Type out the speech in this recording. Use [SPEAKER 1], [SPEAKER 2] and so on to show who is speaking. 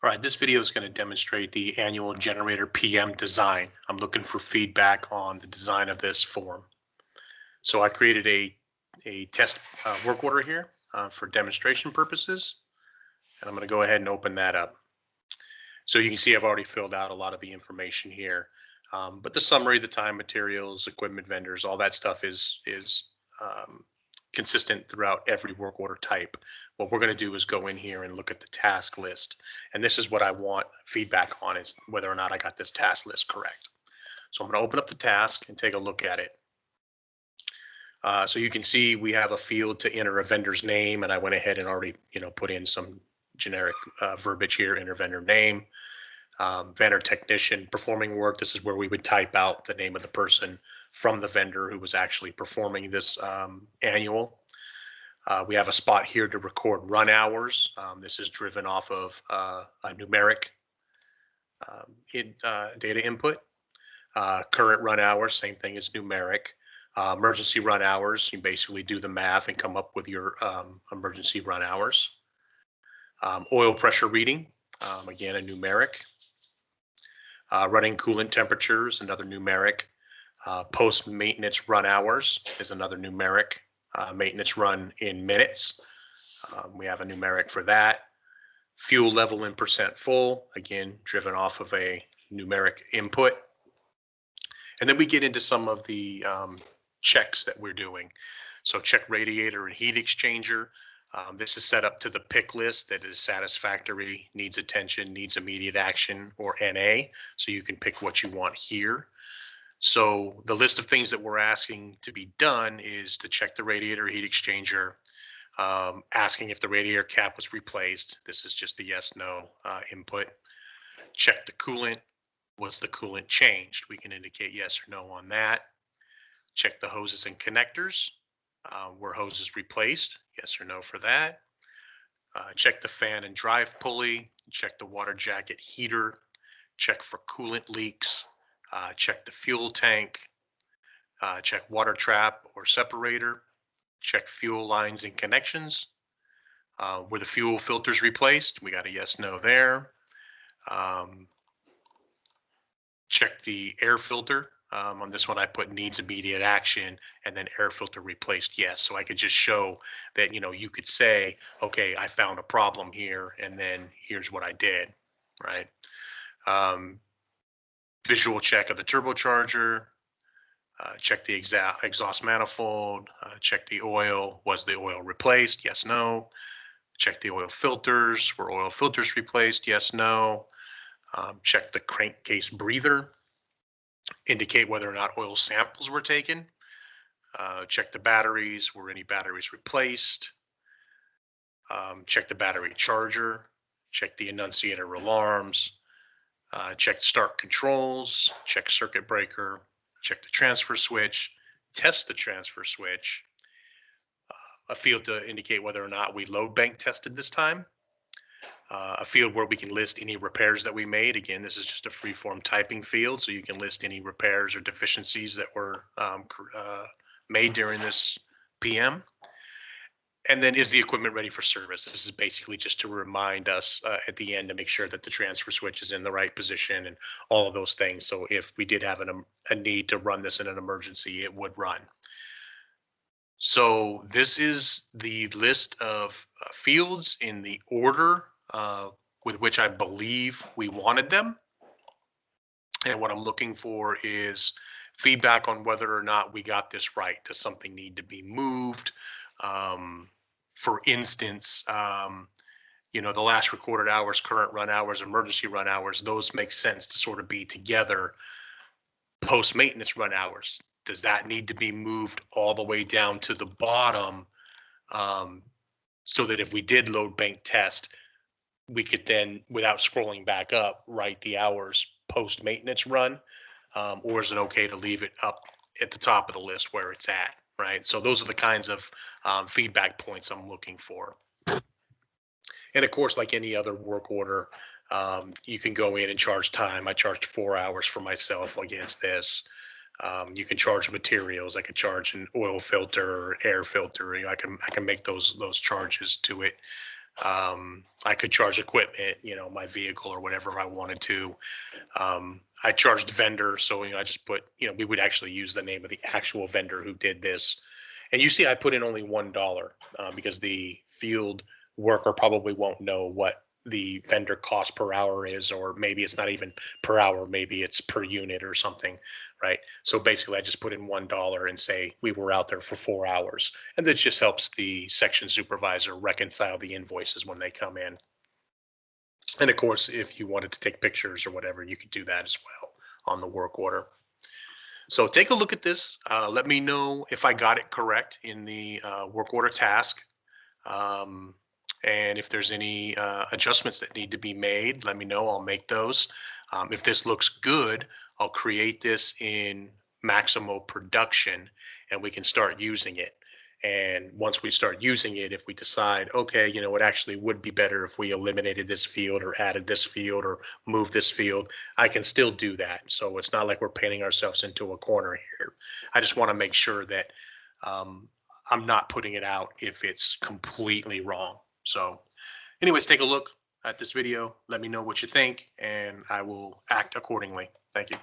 [SPEAKER 1] All right, this video is going to demonstrate the annual generator PM design. I'm looking for feedback on the design of this form. So I created a test work order here for demonstration purposes, and I'm going to go ahead and open that up. So you can see I've already filled out a lot of the information here, but the summary, the time, materials, equipment vendors, all that stuff is um, consistent throughout every work order type. What we're going to do is go in here and look at the task list. And this is what I want feedback on, is whether or not I got this task list correct. So I'm going to open up the task and take a look at it. So you can see we have a field to enter a vendor's name, and I went ahead and already, put in some generic verbiage here: enter vendor name, vendor technician performing work. This is where we would type out the name of the person from the vendor who was actually performing this annual. We have a spot here to record run hours. This is driven off of a numeric data input. Current run hours, same thing as numeric. Emergency run hours, you basically do the math and come up with your emergency run hours. Oil pressure reading, again, a numeric. Running coolant temperatures, another numeric. Post-maintenance run hours is another numeric. Maintenance run in minutes. We have a numeric for that. Fuel level in percent full, again, driven off of a numeric input. And then we get into some of the checks that we're doing. So check radiator and heat exchanger. This is set up to the pick list that is satisfactory, needs attention, needs immediate action, or NA. So you can pick what you want here. So the list of things that we're asking to be done is to check the radiator heat exchanger, asking if the radiator cap was replaced. This is just the yes, no input. Check the coolant. Was the coolant changed? We can indicate yes or no on that. Check the hoses and connectors. Were hoses replaced? Yes or no for that. Check the fan and drive pulley. Check the water jacket heater. Check for coolant leaks. Check the fuel tank, check water trap or separator, check fuel lines and connections. Were the fuel filters replaced? We got a yes, no there. Check the air filter. On this one, I put needs immediate action and then air filter replaced, yes. So I could just show that, you could say, okay, I found a problem here, and then here's what I did, right? Visual check of the turbocharger, check the exhaust manifold, check the oil. Was the oil replaced? Yes, no. Check the oil filters. Were oil filters replaced? Yes, no. Check the crankcase breather. Indicate whether or not oil samples were taken. Check the batteries. Were any batteries replaced? Check the battery charger. Check the annunciator alarms. Check start controls, check circuit breaker, check the transfer switch, test the transfer switch, a field to indicate whether or not we load bank tested this time, a field where we can list any repairs that we made. Again, this is just a free-form typing field, so you can list any repairs or deficiencies that were made during this PM. And then, is the equipment ready for service? This is basically just to remind us at the end to make sure that the transfer switch is in the right position and all of those things. So if we did have a need to run this in an emergency, it would run. So this is the list of fields in the order with which I believe we wanted them. And what I'm looking for is feedback on whether or not we got this right. Does something need to be moved? For instance, the last recorded hours, current run hours, emergency run hours, those make sense to sort of be together. Post-maintenance run hours, does that need to be moved all the way down to the bottom so that if we did load bank test, we could then, without scrolling back up, write the hours post-maintenance run? Or is it okay to leave it up at the top of the list where it's at? Right. So those are the kinds of feedback points I'm looking for. And of course, like any other work order, you can go in and charge time. I charged 4 hours for myself against this. You can charge materials. I can charge an oil filter or air filter. I can make those charges to it. I could charge equipment, my vehicle or whatever I wanted to. I charged vendor, so I just put, we would actually use the name of the actual vendor who did this. And you see, I put in only $1 because the field worker probably won't know what the vendor cost per hour is, or maybe it's not even per hour, maybe it's per unit or something, right? So basically, I just put in $1 and say we were out there for 4 hours, and this just helps the section supervisor reconcile the invoices when they come in. And of course, if you wanted to take pictures or whatever, you could do that as well on the work order. So take a look at this. Let me know if I got it correct in the work order task. Um, and if there's any adjustments that need to be made, let me know. I'll make those. If this looks good, I'll create this in Maximo Production and we can start using it. And once we start using it, if we decide, okay, it actually would be better if we eliminated this field or added this field or moved this field, I can still do that. So it's not like we're painting ourselves into a corner here. I just want to make sure that I'm not putting it out if it's completely wrong. So anyways, take a look at this video. Let me know what you think and I will act accordingly. Thank you.